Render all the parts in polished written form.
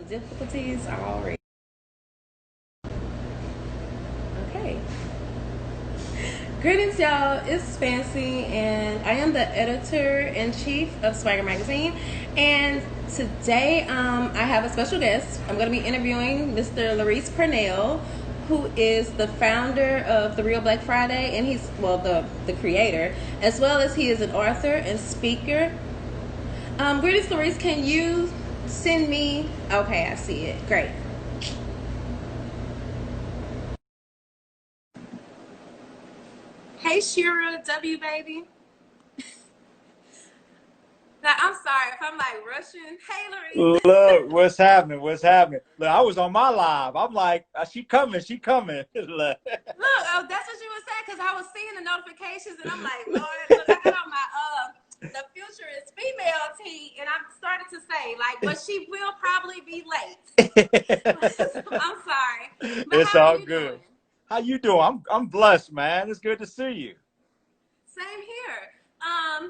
difficulties already. Okay. Greetings, y'all. It's Fancy, and I am the editor-in-chief of Swagger Magazine. And today, I have a special guest. I'm going to be interviewing Mr. Larese Purnell, who is the founder of The Real Black Friday, and he's, well, the creator, as well as he is an author and speaker. Greetings, Larese. Can you send me? Okay, I see it. Great. Hey, Shira W, baby. Now, I'm sorry if I'm like Russian. Hey, Larese. Look, what's happening? What's happening? Look, I was on my live. I'm like, she coming, she coming. Look. Look, oh, that's what you were saying because I was seeing the notifications and I'm like, Lord, look, I got on my the future is female tee, and I started to say like, but she will probably be late. I'm sorry, but It's how are all you good. doing? How you doing? I'm blessed, man. It's good to see you. Same here.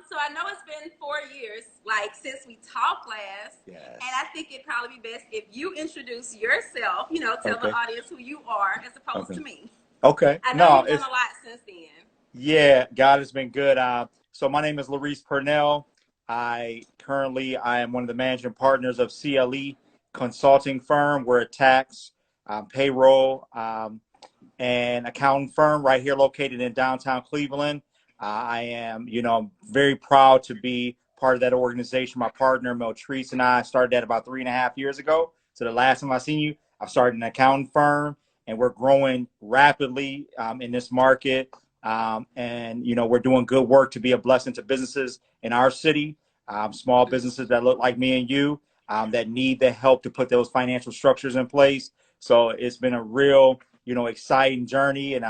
So I know it's been 4 years, like since we talked last, and Yes. I think it'd probably be best if you introduce yourself. Tell the Okay. audience who you are as opposed Okay. to me. Okay. I know No, you've done it's a lot since then. yeah. God has been good. So my name is Larese Purnell. I am one of the managing partners of CLE Consulting Firm. We're a tax, payroll, and accounting firm right here located in downtown Cleveland. I am, very proud to be part of that organization. My partner, Meltrice, and I started that about 3.5 years ago. So the last time I seen you, I've started an accounting firm, and we're growing rapidly in this market. And, we're doing good work to be a blessing to businesses in our city, small businesses that look like me and you, that need the help to put those financial structures in place. So it's been a real, exciting journey, and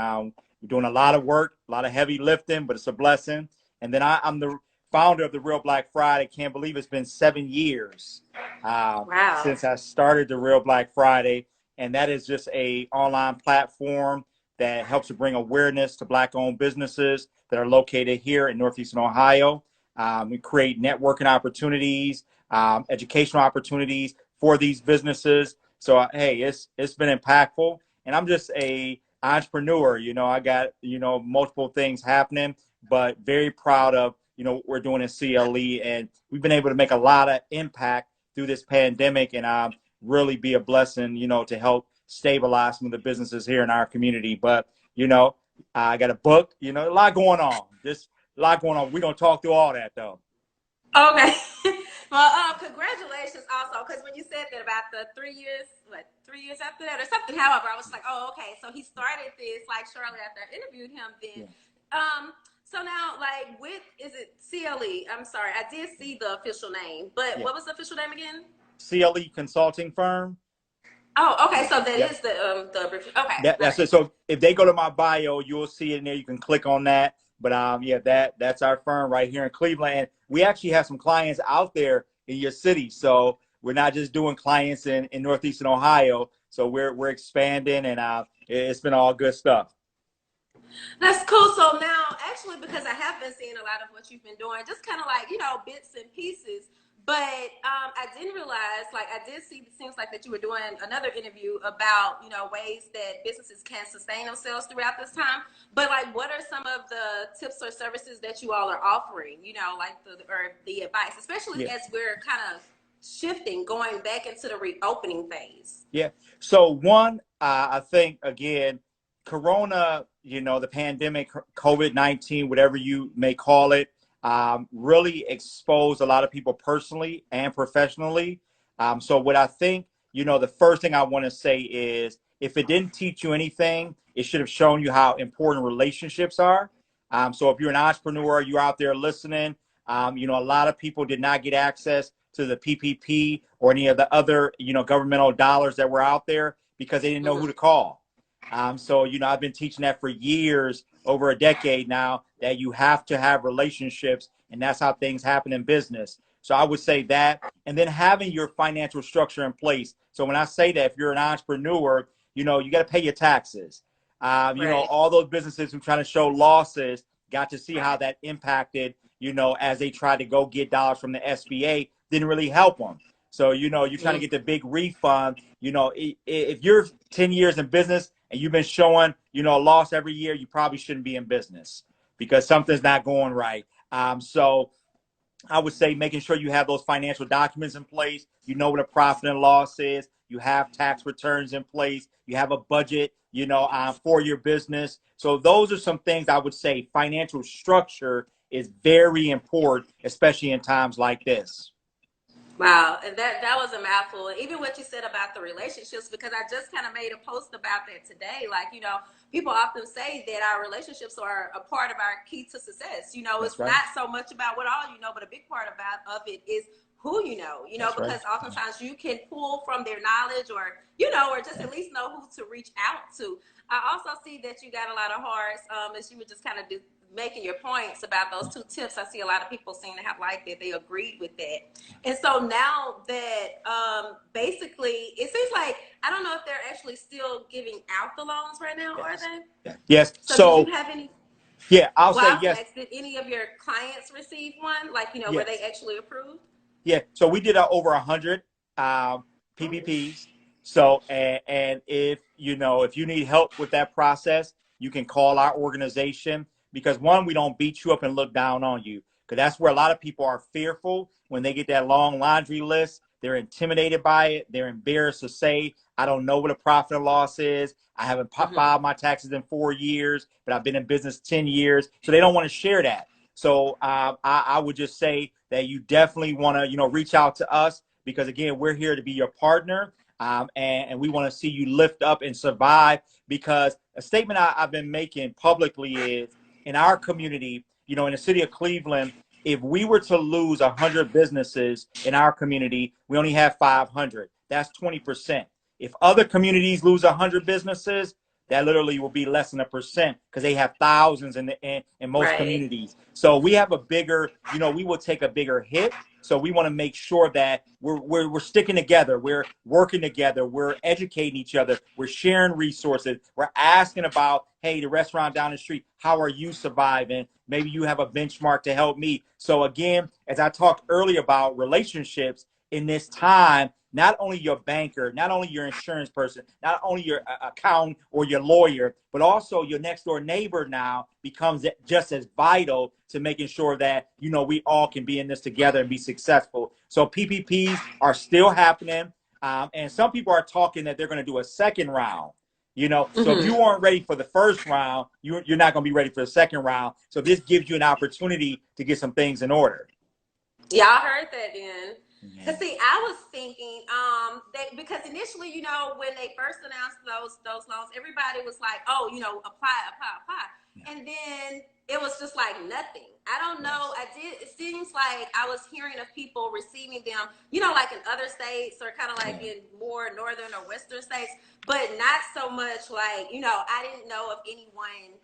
we're doing a lot of work, a lot of heavy lifting, but it's a blessing. And then I'm the founder of the Real Black Friday. Can't believe it's been 7 years Wow. since I started the Real Black Friday, and that is just a online platform that helps to bring awareness to Black-owned businesses that are located here in Northeastern Ohio. We create networking opportunities, educational opportunities for these businesses. So, hey, it's been impactful, and I'm just a entrepreneur. I got multiple things happening, but very proud of what we're doing in CLE, and we've been able to make a lot of impact through this pandemic, and really be a blessing, to help stabilize some of the businesses here in our community. But I got a book, a lot going on. Just a lot going on. We're gonna talk through all that though. Okay. Well, congratulations also, because when you said that about the 3 years, 3 years after that or something, however, I was like, oh, okay. So he started this like shortly after I interviewed him then. Yeah. So now, like, is it CLE? I'm sorry, I did see the official name, but Yeah. what was the official name again? CLE Consulting Firm. Oh, okay. So that Yep. is the okay. All That's right. it. So if they go to my bio, you'll see it in there. You can click on that. But yeah, that's our firm right here in Cleveland. We actually have some clients out there in your city. So we're not just doing clients in Northeastern Ohio. So we're expanding, and it's been all good stuff. That's cool. So now, actually, because I have been seeing a lot of what you've been doing, just kind of like, bits and pieces. But I didn't realize, like, I did see, it seems like that you were doing another interview about, ways that businesses can sustain themselves throughout this time. But, like, what are some of the tips or services that you all are offering, like the advice, especially Yeah. as we're kind of shifting, going back into the reopening phase? Yeah. So one, I think again, Corona, the pandemic, COVID-19, whatever you may call it, really exposed a lot of people personally and professionally. So what I think, the first thing I want to say is, if it didn't teach you anything, it should have shown you how important relationships are. So if you're an entrepreneur, you're out there listening, a lot of people did not get access to the PPP or any of the other, governmental dollars that were out there because they didn't know who to call. So, I've been teaching that for years, over a decade now, that you have to have relationships, and that's how things happen in business. So I would say that, and then having your financial structure in place. So when I say that, if you're an entrepreneur, you got to pay your taxes. Right. All those businesses who trying to show losses got to see how that impacted, as they tried to go get dollars from the SBA, didn't really help them. So, you're trying to get the big refund. If you're 10 years in business and you've been showing, a loss every year, you probably shouldn't be in business because something's not going right. So I would say making sure you have those financial documents in place. You know what a profit and loss is. You have tax returns in place. You have a budget, for your business. So those are some things I would say financial structure is very important, especially in times like this. Wow, and that was a mouthful. And even what you said about the relationships, because I just kind of made a post about that today. Like, people often say that our relationships are a part of our key to success. That's It's right. not so much about what all you know, but a big part of it is who That's because right. oftentimes you can pull from their knowledge or just at least know who to reach out to. I also see that you got a lot of hearts, as you were just kind of making your points about those 2 tips. I see a lot of people seem to have liked that. They agreed with that. And so now that basically it seems like, I don't know if they're actually still giving out the loans right now, Yes. are they? Yes. So did you have any? Yeah, I'll Well, say I was going yes. to ask, did any of your clients receive one? Like, were they Yes. actually approved? Yeah. So we did over 100 PPPs. So, and if you need help with that process, you can call our organization because one, we don't beat you up and look down on you because that's where a lot of people are fearful when they get that long laundry list. They're intimidated by it. They're embarrassed to say, I don't know what a profit or loss is. I haven't filed my taxes in 4 years, but I've been in business 10 years. So they don't want to share that. So I would just say that you definitely want to, reach out to us because, again, we're here to be your partner. And we want to see you lift up and survive because a statement I've been making publicly is in our community, in the city of Cleveland, if we were to lose 100 businesses in our community, we only have 500. That's 20%. If other communities lose 100 businesses, that literally will be less than 1% because they have thousands in most Right. communities. So we have a bigger, we will take a bigger hit. So we want to make sure that we're sticking together, we're working together, we're educating each other, we're sharing resources, we're asking about, hey, the restaurant down the street, how are you surviving? Maybe you have a benchmark to help me. So again, as I talked earlier about relationships in this time, not only your banker, not only your insurance person, not only your accountant or your lawyer, but also your next door neighbor now becomes just as vital to making sure that, we all can be in this together and be successful. So PPPs are still happening. And some people are talking that they're going to do a second round. So if you weren't ready for the first round, you're not going to be ready for the second round. So this gives you an opportunity to get some things in order. Y'all heard that then. Yeah. Cause see, I was thinking, because initially, when they first announced those loans, everybody was like, oh, apply. Yeah. And then it was just like nothing. I don't know. It seems like I was hearing of people receiving them, like in other states or kind of like in more northern or western states, but not so much like, I didn't know of anyone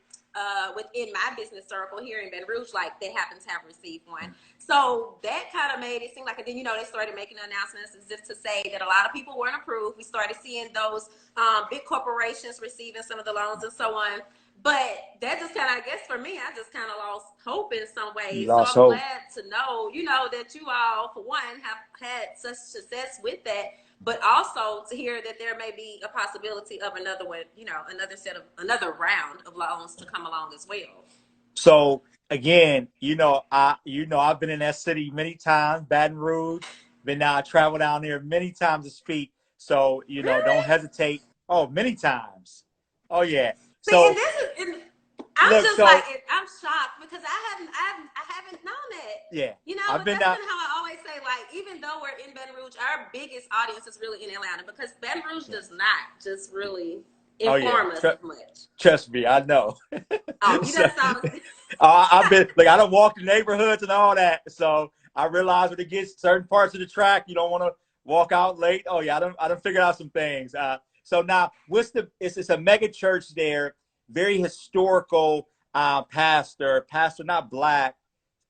within my business circle here in Baton Rouge, like they happen to have received one. So that kind of made it seem like, and then, they started making announcements as if to say that a lot of people weren't approved. We started seeing those big corporations receiving some of the loans and so on. But that just kind of, I guess for me, I just kind of lost hope in some You ways. So lost I'm hope. glad to know, that you all, for one, have had such success with that, but also to hear that there may be a possibility of another one, another round of loans to come along as well. So again, I've been in that city many times, Baton Rouge. Been now I travel down there many times to speak. So don't Really? hesitate. Oh, many times. Oh yeah. See, and So this is, and I'm look, just like, I'm shocked because I haven't known that. yeah, I've But been that's down. been how I always say, like, even though we're in Baton Rouge, our biggest audience is really in Atlanta because Baton Rouge Yeah. does not just really Oh yeah. inform us as much. Trust me, I know. You So, done sound. I've been like I don't walk the neighborhoods and all that. So I realize when it gets certain parts of the track, you don't want to walk out late. Oh yeah, I don't figured out some things. So now it's a mega church there, very historical pastor not black,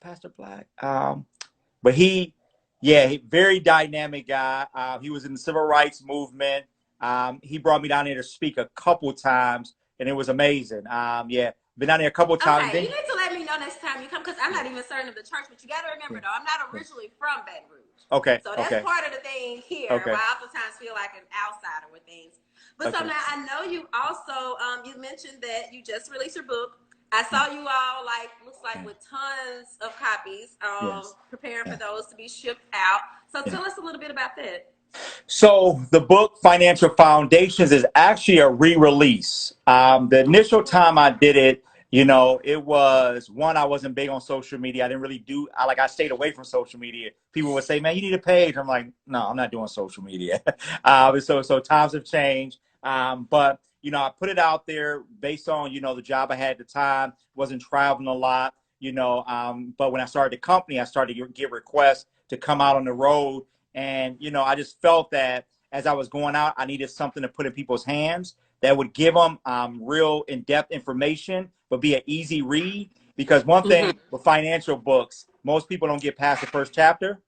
Pastor Black. But very dynamic guy. He was in the civil rights movement. He brought me down there to speak a couple times, and it was amazing. Been down there a couple times. Okay, you need to let me know next time you come because I'm not even certain of the church, but you got to remember, though, I'm not originally from Baton Rouge. Okay. So that's Okay. part of the thing here. Where Okay. I oftentimes feel like an outsider with things. But so Okay. now I know you also you mentioned that you just released your book. I saw you all looks like Yeah. with tons of copies Yes. preparing for Yeah. those to be shipped out. So Yeah. tell us a little bit about that. So the book Financial Foundations is actually a re-release. The initial time I did it, it was one, I wasn't big on social media. I didn't really I stayed away from social media. People would say, "Man, you need a page." I'm like, "No, I'm not doing social media." So times have changed. But I put it out there based on the job I had at the time. Wasn't traveling a lot. But when I started the company, I started to get requests to come out on the road. And, I just felt that as I was going out, I needed something to put in people's hands that would give them real in-depth information, but be an easy read. Because one thing Mm-hmm. with financial books, most people don't get past the first chapter.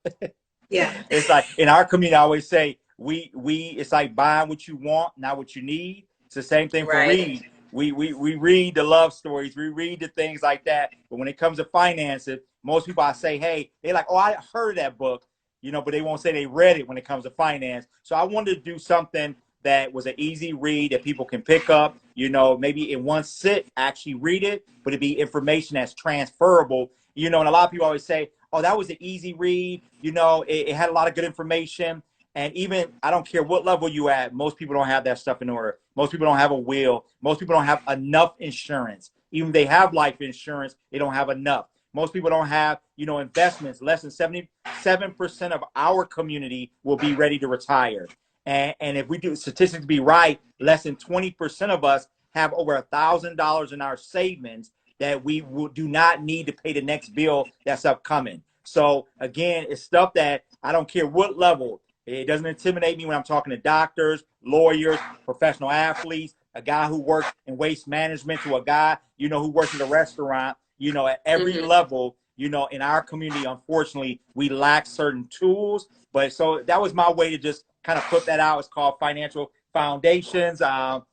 Yeah. It's like in our community, I always say, it's like buying what you want, not what you need. It's the same thing for Right. read. We read the love stories, we read the things like that. But when it comes to finances, most people I say, hey, they're like, oh, I heard of that book, but they won't say they read it when it comes to finance. So I wanted to do something that was an easy read that people can pick up, maybe in one sit, actually read it, but it'd be information that's transferable. And a lot of people always say, oh, that was an easy read. It had a lot of good information. And even, I don't care what level you at, most people don't have that stuff in order. Most people don't have a will. Most people don't have enough insurance. Even if they have life insurance, they don't have enough. Most people don't have, investments. Less than 77% of our community will be ready to retire. And if we do statistics be right, less than 20% of us have over $1,000 in our savings that we do not need to pay the next bill that's upcoming. So again, it's stuff that I don't care what level. It doesn't intimidate me when I'm talking to doctors, lawyers, professional athletes, a guy who works in waste management to a guy, who works in a restaurant, at every Mm-hmm. level, in our community, unfortunately, we lack certain tools. But so that was my way to just kind of put that out. It's called Financial Foundations. And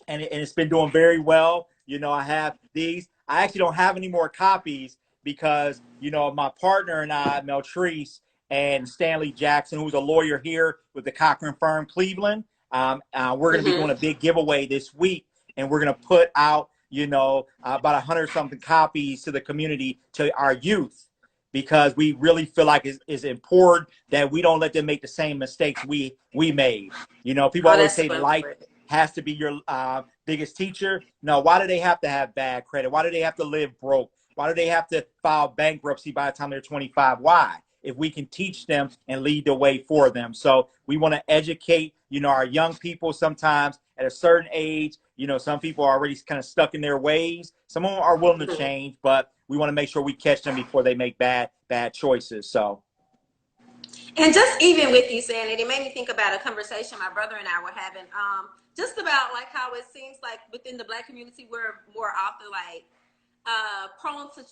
it's been doing very well. I have these. I actually don't have any more copies because, my partner and I, Meltrice and Stanley Jackson, who's a lawyer here with the Cochran Firm, Cleveland, we're going to be doing Mm-hmm. a big giveaway this week. And we're going to put out, about 100 something copies to the community, to our youth, because we really feel like it's important that we don't let them make the same mistakes we made. People Oh, always that's say fun. life has to be your biggest teacher. No, why do they have to have bad credit? Why do they have to live broke? Why do they have to file bankruptcy by the time they're 25? Why? If we can teach them and lead the way for them. So we want to educate, our young people. Sometimes at a certain age, some people are already kind of stuck in their ways. Some of them are willing to Mm-hmm. change, but we want to make sure we catch them before they make bad choices. So And just even with you saying it, it made me think about a conversation my brother and I were having, just about how it seems like within the Black community we're more often prone to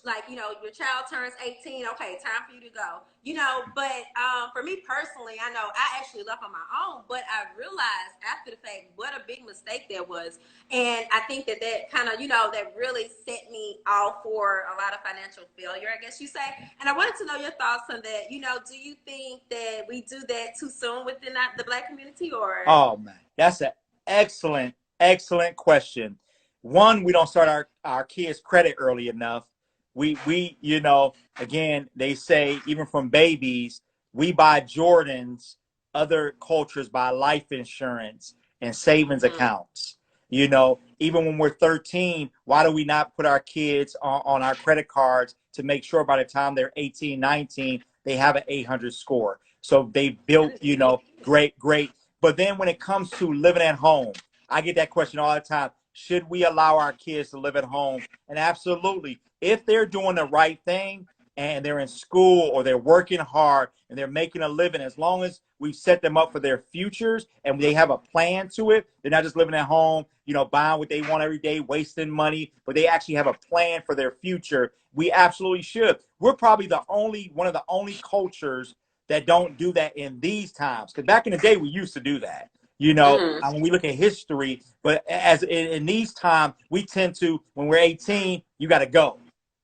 your child turns 18, okay, time for you to go, but for me personally, I know I actually left on my own, but I realized after the fact what a big mistake that was. And I think that kind of that really set me off for a lot of financial failure, I guess you say. And I wanted to know your thoughts on that. Do you think that we do that too soon within the Black community, or? oh man, that's an excellent question. One, we don't start our kids credit early enough. Again, they say even from babies, we buy Jordans, other cultures buy life insurance and savings Mm-hmm. accounts. Even when we're 13, why do we not put our kids on our credit cards to make sure by the time they're 18, 19, they have an 800 score? So they built, great. But then when it comes to living at home, I get that question all the time. Should we allow our kids to live at home? And absolutely, if they're doing the right thing and they're in school or they're working hard and they're making a living, as long as we set them up for their futures and they have a plan to it, they're not just living at home, buying what they want every day, wasting money, but they actually have a plan for their future. We absolutely should. We're probably one of the only cultures that don't do that in these times. Because back in the day, we used to do that. Mm-hmm. When we look at history, but as in these times, we tend to, when we're 18, you got to go.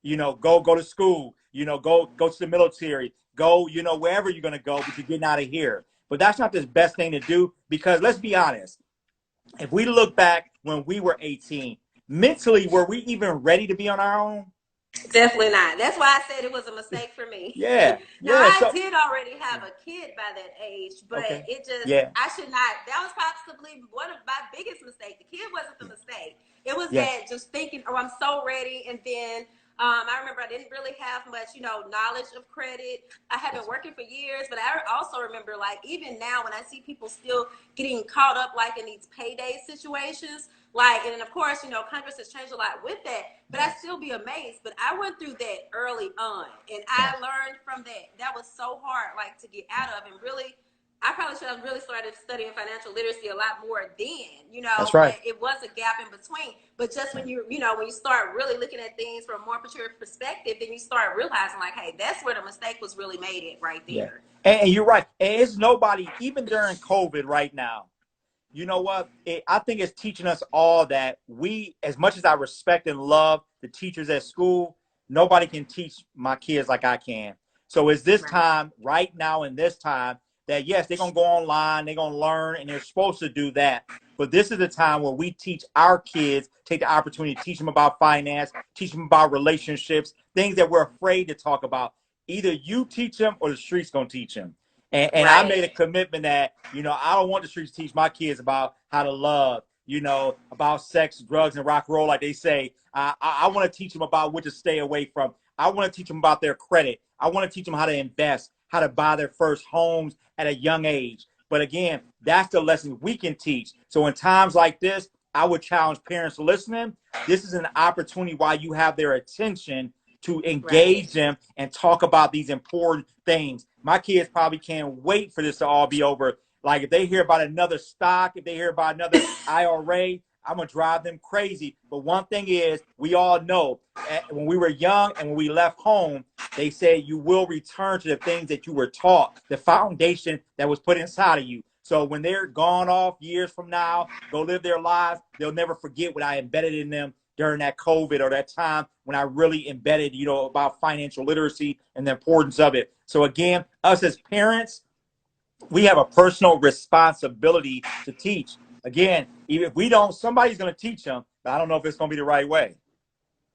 Go to school. go to the military, go, wherever you're going to go, but you're getting out of here. But that's not the best thing to do, because let's be honest. If we look back when we were 18, mentally, were we even ready to be on our own? Definitely not. That's why I said it was a mistake for me. Yeah, Now, yeah. I So, did already have a kid by that age, but okay, it just, yeah, I should not. That was possibly one of my biggest mistakes. The kid wasn't the yeah, mistake. It was yeah. that just thinking, oh, I'm so ready. And then I remember I didn't really have much, knowledge of credit. I had been That's working for years, but I also remember, like, even now when I see people still getting caught up, like, in these payday situations, like, and of course, Congress has changed a lot with that, but I yes, still be amazed. But I went through that early on, and I yes. learned from that. That was so hard, like, to get out of. And really, I probably should have really started studying financial literacy a lot more then, That's but right. it was a gap in between. But just Yeah. when you start really looking at things from a more mature perspective, then you start realizing, like, hey, that's where the mistake was really made at right Yeah. there. And you're right. And it's nobody, even during COVID right now, you know what? I think it's teaching us all that we, as much as I respect and love the teachers at school, nobody can teach my kids like I can. So it's this Right. time, right now, in this time, that yes, they're going to go online, they're going to learn, and they're supposed to do that. But this is the time where we teach our kids, take the opportunity to teach them about finance, teach them about relationships, things that we're afraid to talk about. Either you teach them or the streets going to teach them. And I Right. made a commitment that, I don't want the streets to teach my kids about how to love, about sex, drugs, and rock and roll, like they say. I want to teach them about what to stay away from. I want to teach them about their credit. I want to teach them how to invest, how to buy their first homes at a young age. But again, that's the lesson we can teach. So in times like this, I would challenge parents listening. This is an opportunity while you have their attention to Right. engage them and talk about these important things. My kids probably can't wait for this to all be over. Like if they hear about another stock, if they hear about another IRA, I'm gonna drive them crazy. But one thing is, we all know when we were young and when we left home, they say you will return to the things that you were taught, the foundation that was put inside of you. So when they're gone off years from now, go live their lives, they'll never forget what I embedded in them during that COVID or that time when I really embedded, about financial literacy and the importance of it. So again, us as parents, we have a personal responsibility to teach. Again, even if we don't, somebody's going to teach them, but I don't know if it's going to be the right way.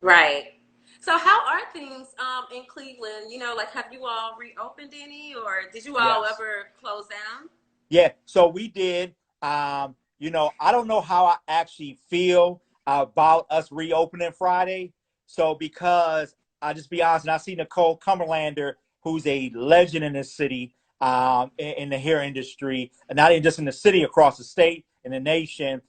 Right. So how are things in Cleveland? Like, have you all reopened any, or did you all Yes. ever close down? Yeah. So we did. I don't know how I actually feel about us reopening Friday. So because I just be honest, and I see Nicole Cumberlander, who's a legend in this city, in the hair industry, and not even just in the city, across the state and the nation.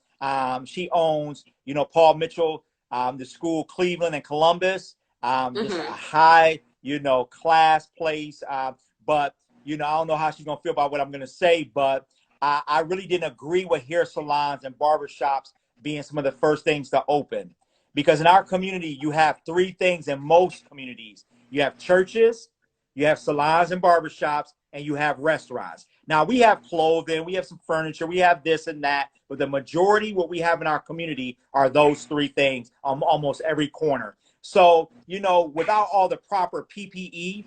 She owns, Paul Mitchell, the school Cleveland and Columbus. Just a Mm-hmm. high, class place. But I don't know how she's gonna feel about what I'm gonna say, but I really didn't agree with hair salons and barbershops being some of the first things to open. Because in our community, you have three things in most communities. You have churches, you have salons and barbershops, and you have restaurants. Now we have clothing, we have some furniture, we have this and that, but the majority what we have in our community are those three things on almost every corner. So, without all the proper PPE,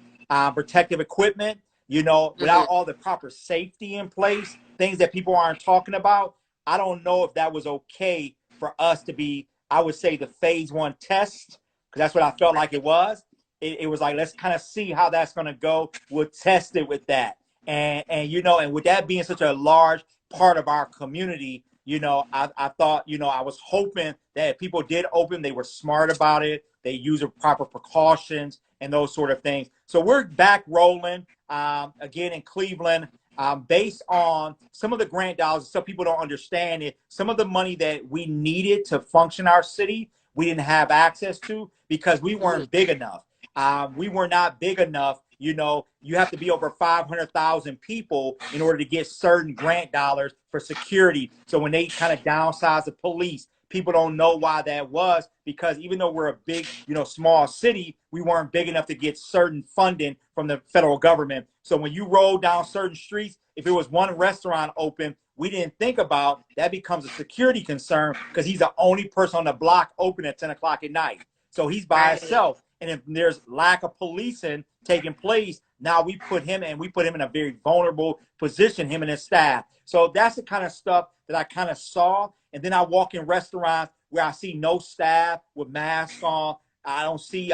protective equipment, without Mm-hmm. all the proper safety in place, things that people aren't talking about, I don't know if that was okay for us to be, I would say, the phase one test, because that's what I felt like it Right. was. It was like, let's kind of see how that's going to go. We'll test it with that. And with that being such a large part of our community, I thought, I was hoping that if people did open, they were smart about it. They use the proper precautions and those sort of things. So we're back rolling again in Cleveland. Based on some of the grant dollars, some people don't understand it. Some of the money that we needed to function our city, we didn't have access to because we Mm-hmm. weren't big enough. We were not big enough. You have to be over 500,000 people in order to get certain grant dollars for security. So when they kind of downsize the police, people don't know why that was, because even though we're a big, small city, we weren't big enough to get certain funding from the federal government. So when you roll down certain streets, if it was one restaurant open, we didn't think about that becomes a security concern because he's the only person on the block open at 10 o'clock at night. So he's by Right. himself. And if there's lack of policing taking place, now we put him in a very vulnerable position, him and his staff. So that's the kind of stuff that I kind of saw. And then I walk in restaurants where I see no staff with masks on. I don't see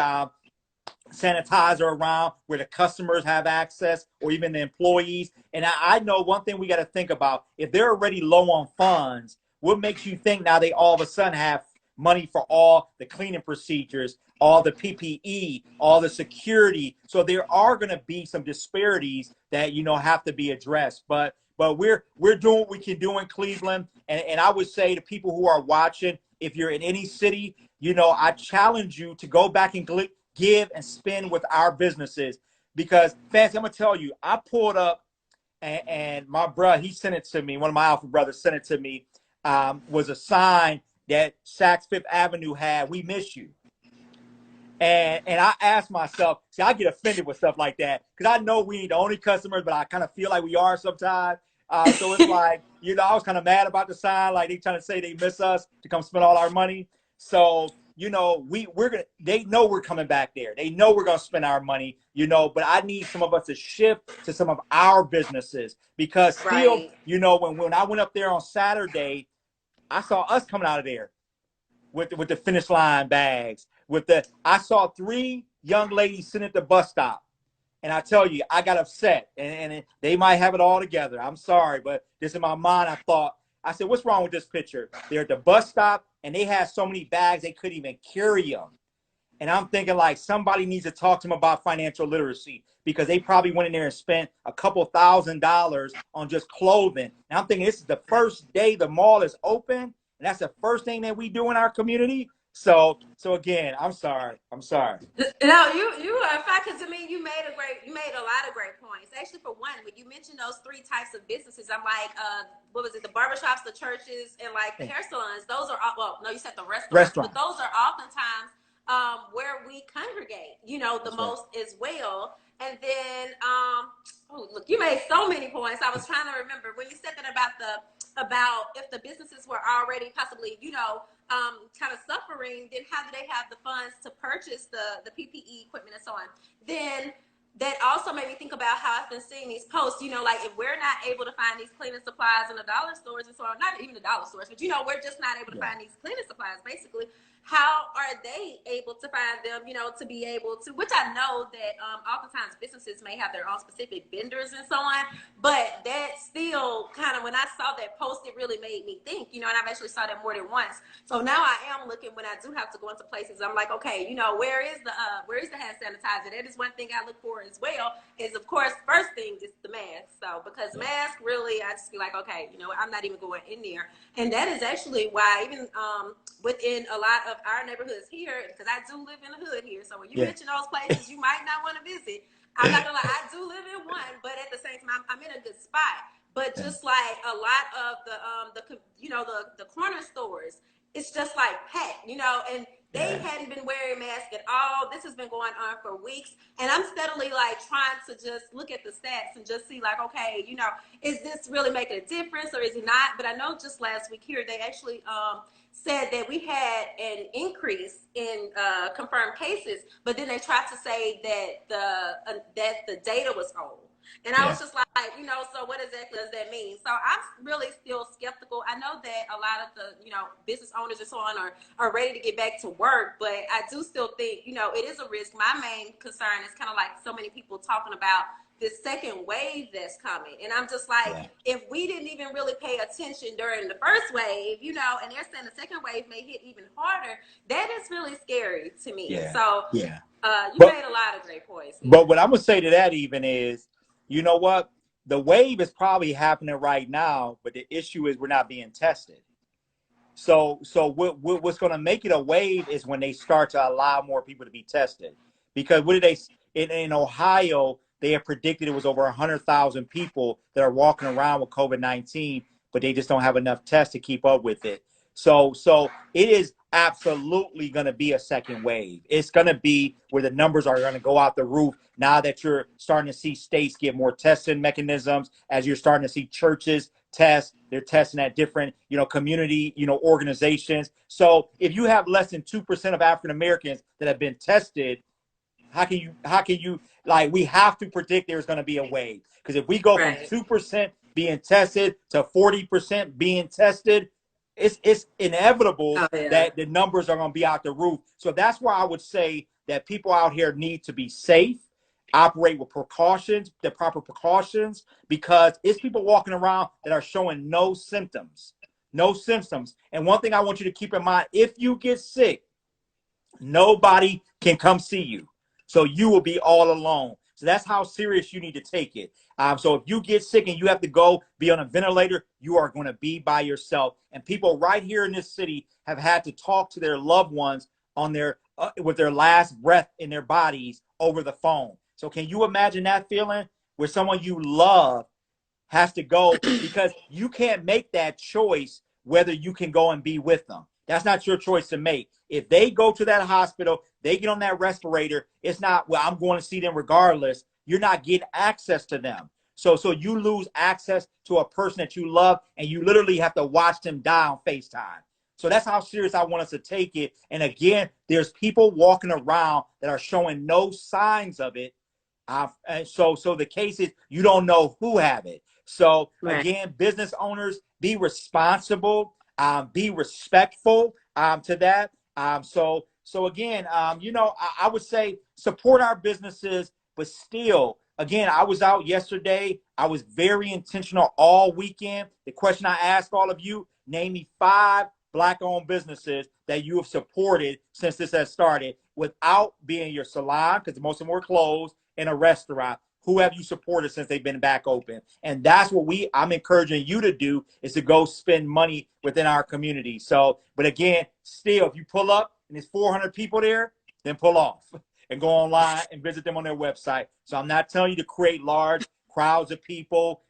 sanitizer around where the customers have access, or even the employees. And I know one thing we got to think about: if they're already low on funds, what makes you think now they all of a sudden have money for all the cleaning procedures, all the PPE, all the security? So there are going to be some disparities that have to be addressed. But we're doing what we can do in Cleveland. And I would say to people who are watching, if you're in any city, I challenge you to go back and give and spend with our businesses. Because, Fancy, I'm going to tell you, I pulled up and my brother, he sent it to me. One of my Alpha brothers sent it to me. Was a sign that Saks Fifth Avenue had, "We miss you." And I asked myself, see, I get offended with stuff like that because I know we ain't the only customers, but I kind of feel like we are sometimes. So it's like, I was kind of mad about the sign, like they trying to say they miss us to come spend all our money. So, they know we're coming back there. They know we're gonna spend our money, but I need some of us to shift to some of our businesses, because still, when I went up there on Saturday, I saw us coming out of there with the finish line bags. I saw 3 young ladies sitting at the bus stop. And I tell you, I got upset, and they might have it all together. I'm sorry, but just in my mind, I said, what's wrong with this picture? They're at the bus stop, and they had so many bags, they couldn't even carry them. And I'm thinking, like, somebody needs to talk to them about financial literacy, because they probably went in there and spent a couple $1,000s on just clothing. And I'm thinking, this is the first day the mall is open, and that's the first thing that we do in our community. So again, I'm sorry. No, you are fine, because to me you made a lot of great points. Actually, for one, when you mentioned those 3 types of businesses, I'm like, what was it? The barbershops, the churches, and like the hair salons. Those are no, you said the restaurants, but those are oftentimes where we congregate, the most as well. And then, look, you made so many points. I was trying to remember when you said that about if the businesses were already possibly, kind of suffering, then how do they have the funds to purchase the PPE equipment and so on? Then that also made me think about how I've been seeing these posts, like if we're not able to find these cleaning supplies in the dollar stores and so on, not even the dollar stores, but we're just not able to find these cleaning supplies, basically. How are they able to find them, to be able to, which I know that oftentimes businesses may have their own specific vendors and so on, but that still kind of, when I saw that post, it really made me think, and I've actually saw that more than once. So now I am looking, when I do have to go into places, I'm like, okay, where is the hand sanitizer? That is one thing I look for as well, is of course, first thing is the mask. So because mask, really, I just be like, okay, I'm not even going in there. And that is actually why even within a lot of our neighborhoods here, because I do live in the hood here, so when you mention those places you might not want to visit, I'm not gonna lie, I do live in one, but at the same time I'm in a good spot. But just like a lot of the corner stores, it's just like packed, and they hadn't been wearing masks at all. This has been going on for weeks, and I'm steadily like trying to just look at the stats and just see like, okay, is this really making a difference or is it not? But I know just last week here they actually said that we had an increase in confirmed cases, but then they tried to say that the data was old. And I was just like, so what exactly does that mean? So I'm really still skeptical. I know that a lot of the, business owners and so on are ready to get back to work, but I do still think, it is a risk. My main concern is kind of like so many people talking about this second wave that's coming. And I'm just like, if we didn't even really pay attention during the first wave, and they're saying the second wave may hit even harder, that is really scary to me. So you made a lot of great points. But what I'm going to say to that even is, you know what? The wave is probably happening right now, but the issue is we're not being tested. So what's going to make it a wave is when they start to allow more people to be tested. Because what did they in Ohio? They have predicted it was over 100,000 people that are walking around with COVID-19, but they just don't have enough tests to keep up with it. So it is absolutely going to be a second wave. It's going to be where the numbers are going to go out the roof now that you're starting to see states get more testing mechanisms, as you're starting to see churches test. They're testing at different, community, organizations. So if you have less than 2% of African Americans that have been tested, how can you like, we have to predict there's going to be a wave, because if we go from Right. 2% being tested to 40% being tested, it's inevitable Oh yeah. that the numbers are going to be out the roof. So that's why I would say that people out here need to be safe, operate with precautions, the proper precautions, because it's people walking around that are showing no symptoms. No symptoms. And one thing I want you to keep in mind, if you get sick, nobody can come see you. So you will be all alone. So that's how serious you need to take it. So if you get sick and you have to go be on a ventilator, you are going to be by yourself. And people right here in this city have had to talk to their loved ones on their with their last breath in their bodies over the phone. So can you imagine that feeling where someone you love has to go, because you can't make that choice whether you can go and be with them. That's not your choice to make. If they go to that hospital, they get on that respirator, it's not, well, I'm going to see them regardless. You're not getting access to them. So you lose access to a person that you love, and you literally have to watch them die on FaceTime. So that's how serious I want us to take it. And again, there's people walking around that are showing no signs of it. So the case is, you don't know who have it. So Right. again, business owners, be responsible, be respectful to that. So again, I would say support our businesses, but still, again, I was out yesterday. I was very intentional all weekend. The question I asked all of you: name me 5 Black-owned businesses that you have supported since this has started, without being your salon, because most of them were closed, in a restaurant. Who have you supported since they've been back open? And that's what I'm encouraging you to do, is to go spend money within our community. So, but again, still, if you pull up and there's 400 people there, then pull off and go online and visit them on their website. So I'm not telling you to create large crowds of people,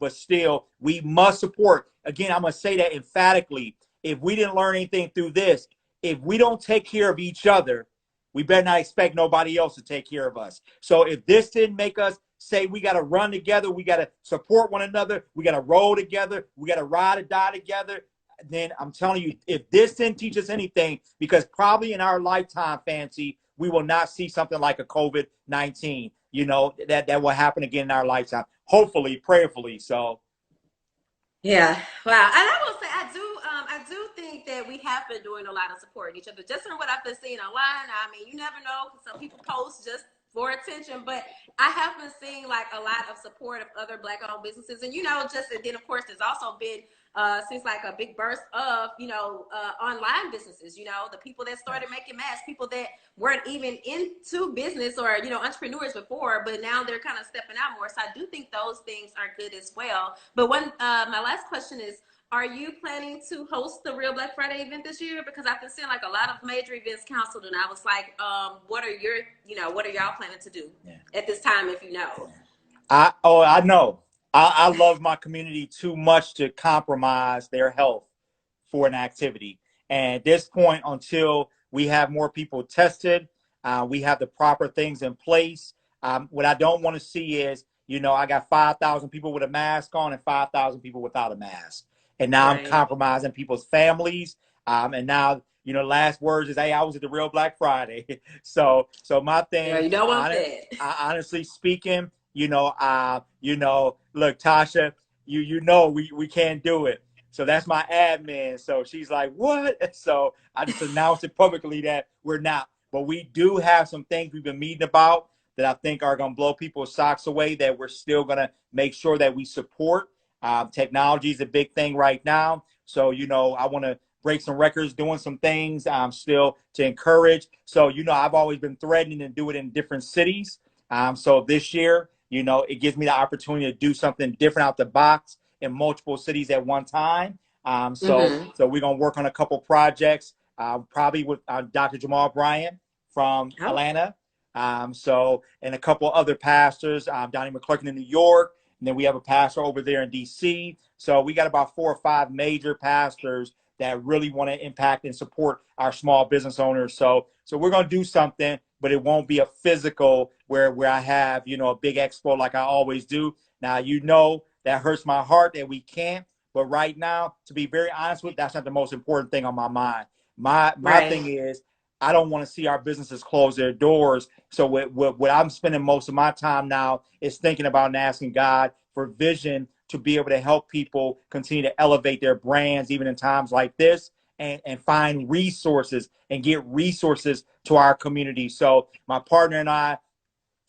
but still, we must support. Again, I'm going to say that emphatically. If we didn't learn anything through this, if we don't take care of each other, we better not expect nobody else to take care of us. So if this didn't make us say we got to run together, we got to support one another, we got to roll together, we got to ride or die together, then I'm telling you, if this didn't teach us anything, because probably in our lifetime, Fancy, we will not see something like a COVID-19, that will happen again in our lifetime. Hopefully, prayerfully. So Yeah, wow. And I will say, I do think that we have been doing a lot of supporting each other. Just from what I've been seeing online, I mean, you never know. Some people post just for attention, but I have been seeing like a lot of support of other Black-owned businesses, and and then of course there's also been seems like a big burst of online businesses. The people that started making masks, people that weren't even into business or entrepreneurs before, but now they're kind of stepping out more. So I do think those things are good as well. But my last question is, are you planning to host the Real Black Friday event this year? Because I've been seeing like a lot of major events canceled, and I was like, what are y'all planning to do at this time, if you know? I know. I love my community too much to compromise their health for an activity. And at this point, until we have more people tested, we have the proper things in place. What I don't want to see is, I got 5,000 people with a mask on and 5,000 people without a mask. And now I'm Right. compromising people's families. And now, last words is, hey, I was at the Real Black Friday. So my Yeah, thing, you don't want that. honestly speaking, look, Tasha, we can't do it. So that's my admin. So she's like, what? So I just announced it publicly that we're not. But we do have some things we've been meeting about that I think are going to blow people's socks away, that we're still going to make sure that we support. Technology is a big thing right now. So, I want to break some records doing some things still to encourage. So, I've always been threatening to do it in different cities. So this year, it gives me the opportunity to do something different out the box in multiple cities at one time. Mm-hmm. So we're gonna work on a couple projects, probably with Dr. Jamal Bryant from Oh, Atlanta. And a couple other pastors, Donnie McClurkin in New York, and then we have a pastor over there in DC. So we got about 4 or 5 major pastors that really want to impact and support our small business owners. So we're gonna do something, but it won't be a physical where I have, a big expo like I always do. Now, that hurts my heart that we can't. But right now, to be very honest with you, that's not the most important thing on my mind. My thing right. is, I don't want to see our businesses close their doors. So what I'm spending most of my time now is thinking about and asking God for vision to be able to help people continue to elevate their brands, even in times like this, and find resources and get resources to our community. So my partner and I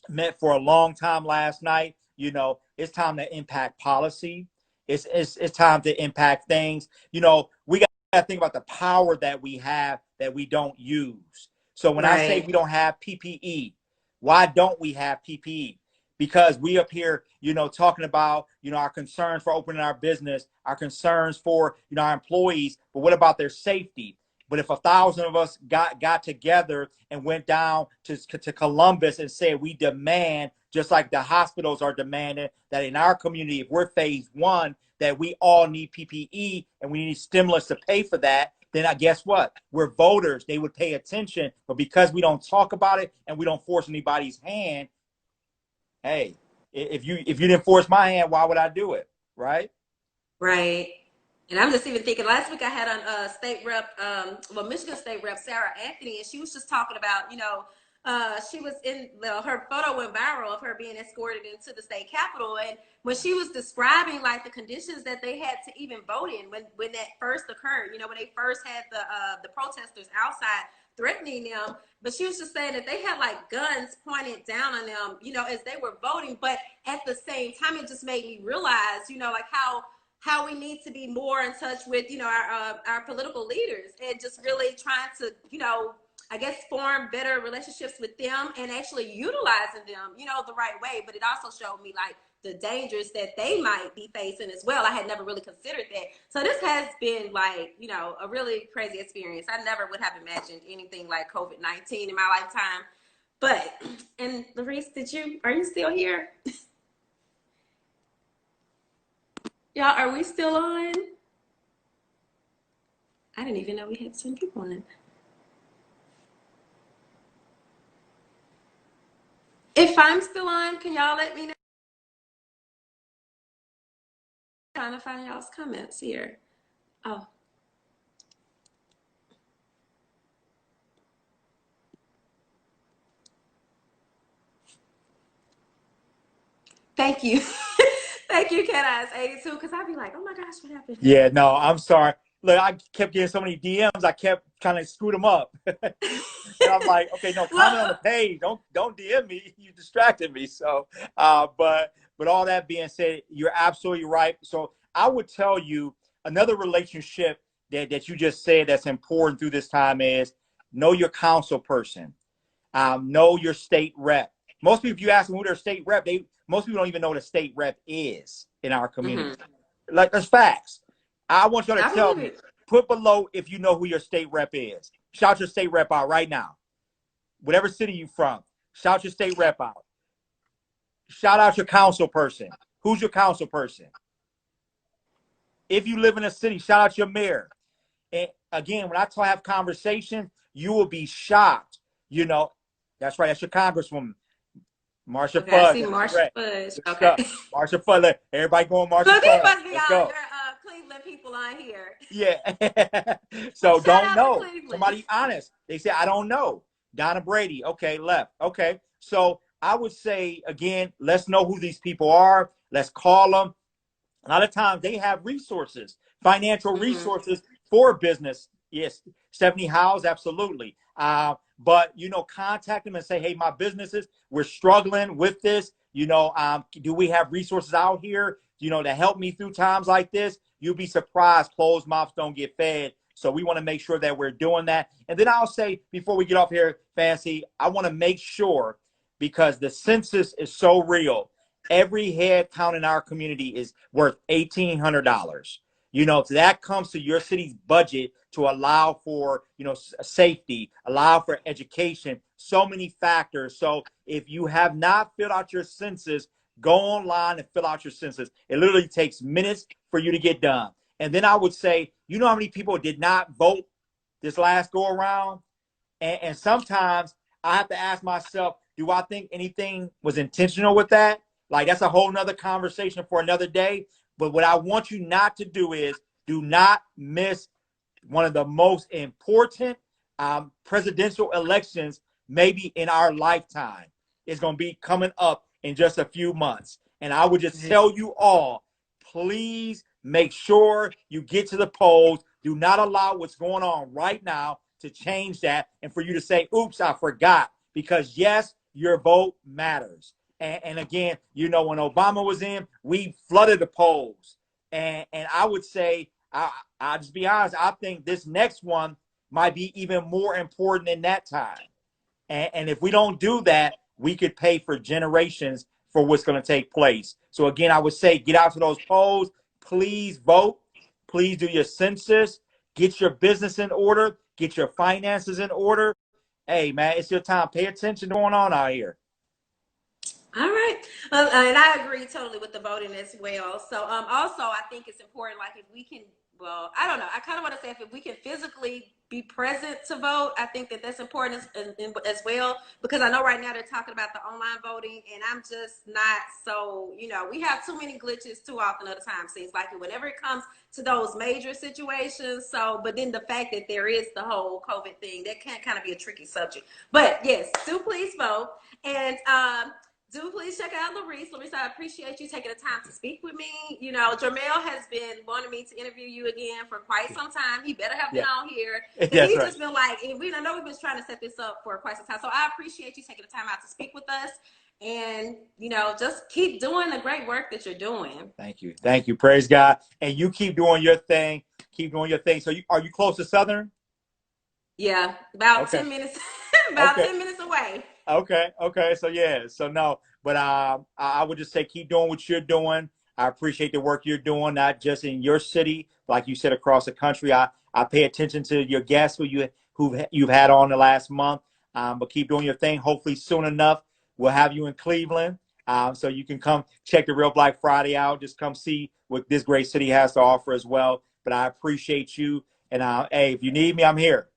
met for a long time last night. You know, it's time to impact policy. It's time to impact things. You know, we got to think about the power that we have that we don't use. So when I say Right. we don't have PPE, why don't we have PPE? Because we up here, you know, talking about, you know, our concerns for opening our business, our concerns for, you know, our employees, but what about their safety? But if 1,000 of us got together and went down to Columbus and said we demand, just like the hospitals are demanding, that in our community, if we're phase one, that we all need PPE and we need stimulus to pay for that, then I guess what? We're voters. They would pay attention. But because we don't talk about it and we don't force anybody's hand, hey, if you didn't force my hand, why would I do it? Right? Right. And I'm just even thinking, last week I had on state rep, Michigan State Rep Sarah Anthony, and she was just talking about, she was in her photo went viral of her being escorted into the state capitol, and when she was describing like the conditions that they had to even vote in when that first occurred, when they first had the protesters outside threatening them, but she was just saying that they had like guns pointed down on them, as they were voting. But at the same time, it just made me realize, like how we need to be more in touch with, our political leaders, and just really trying to, I guess, form better relationships with them and actually utilizing them, the right way. But it also showed me like the dangers that they might be facing as well. I had never really considered that. So this has been like, a really crazy experience. I never would have imagined anything like COVID-19 in my lifetime. But, and Larese, are you still here? Y'all, are we still on? I didn't even know we had some people on. If I'm still on, can y'all let me know? I'm trying to find y'all's comments here. Oh. Thank you. Thank you, Cat Eyes 82, because I'd be like, oh my gosh, what happened? Yeah, no, I'm sorry. Look, I kept getting so many DMs, I kept trying to screw them up. And I'm like, okay, no, comment on the page. Don't DM me. You distracted me. So, but all that being said, you're absolutely right. So I would tell you another relationship that you just said that's important through this time is know your council person. Know your state rep. Most people, if you ask them who their state rep, most people don't even know what a state rep is in our community. Like, that's facts. I want y'all to tell me. Put below if you know who your state rep is. Shout your state rep out right now. Whatever city you from, shout your state rep out. Shout out your council person. Who's your council person? If you live in a city, shout out your mayor. And again, when I have conversations, you will be shocked. That's right. That's your congresswoman. Marsha Okay, I Fudge. see Marsha Fudge. Okay. Marsha Fudge. Everybody going Marsha Fudge. These must be Let's all go. your Cleveland people on here. Yeah. So well, don't know. Somebody honest. They say, I don't know. Donna Brady. Okay, left. Okay. So I would say, again, let's know who these people are. Let's call them. A lot of times they have resources, financial resources for business. Yes, Stephanie Howes, absolutely. But, contact them and say, hey, my businesses, we're struggling with this. Do we have resources out here, to help me through times like this? You'll be surprised. Closed mouths don't get fed. So we want to make sure that we're doing that. And then I'll say, before we get off here, Fancy, I want to make sure, because the census is so real. Every head count in our community is worth $1,800. So that comes to your city's budget to allow for, safety, allow for education, so many factors. So if you have not filled out your census, go online and fill out your census. It literally takes minutes for you to get done. And then I would say, how many people did not vote this last go around? And sometimes I have to ask myself, do I think anything was intentional with that? Like, that's a whole nother conversation for another day. But what I want you not to do is do not miss one of the most important presidential elections, maybe in our lifetime, is going to be coming up in just a few months. And I would just tell you all, please make sure you get to the polls. Do not allow what's going on right now to change that and for you to say, oops, I forgot. Because yes, your vote matters. And again, you know, when Obama was in, we flooded the polls. And I would say, I'll just be honest, I think this next one might be even more important in that time. And if we don't do that, we could pay for generations for what's going to take place. So again, I would say get out to those polls. Please vote. Please do your census. Get your business in order. Get your finances in order. Hey, man, it's your time. Pay attention to what's going on out here. All right. And I agree totally with the voting as well. So also, I think it's important, like if we can, well, I don't know. I kind of want to say if we can physically be present to vote, I think that that's important as well, because I know right now they're talking about the online voting, and I'm just not so, you know, we have too many glitches too often at a time, seems like it, whenever it comes to those major situations. So, but then the fact that there is the whole COVID thing, that can kind of be a tricky subject. But yes, do please vote. And do please check out Larese. Larese, I appreciate you taking the time to speak with me. You know, Jermel has been wanting me to interview you again for quite some time. He better have been on here. He's just been like, and I know we've been trying to set this up for quite some time. So I appreciate you taking the time out to speak with us. And, you know, just keep doing the great work that you're doing. Thank you. Thank you. Praise God. And you keep doing your thing. Keep doing your thing. So are you close to Southern? Yeah, about 10 minutes, about 10 minutes away. Okay. So yeah, so no, but I would just say keep doing what you're doing. I appreciate the work you're doing, not just in your city, like you said, across the country. I pay attention to your guests who you've had on the last month. But keep doing your thing. Hopefully soon enough we'll have you in Cleveland, so you can come check the Real Black Friday out. Just come see what this great city has to offer as well. But I appreciate you, and hey, if you need me, I'm here.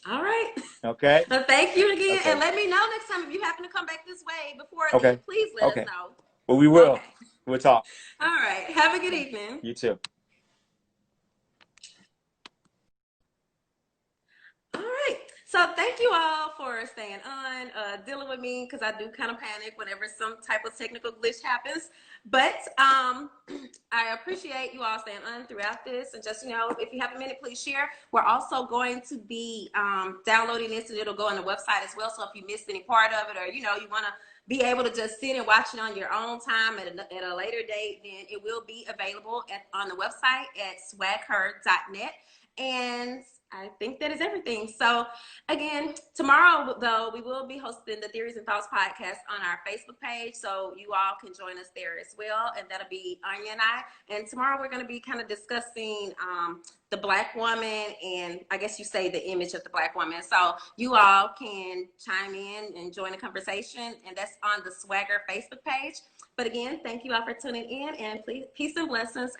All right. Okay. Well, thank you again. Okay. And let me know next time if you happen to come back this way before then, please let us know. Well, we will. Okay. We'll talk. All right. Have a good evening. You too. All right. So thank you all for staying on, dealing with me, because I do kind of panic whenever some type of technical glitch happens. But I appreciate you all staying on throughout this. And just, you know, if you have a minute, please share. We're also going to be downloading this, and it'll go on the website as well. So if you missed any part of it, or, you know, you want to be able to just sit and watch it on your own time at a later date, then it will be available on the website at swagher.net. And I think that is everything. So again, tomorrow, though, we will be hosting the Theories and Thoughts podcast on our Facebook page. So you all can join us there as well. And that'll be Anya and I. And tomorrow we're going to be kind of discussing the Black woman, and I guess you say the image of the Black woman. So you all can chime in and join the conversation. And that's on the Swagger Facebook page. But again, thank you all for tuning in, and please, peace and blessings.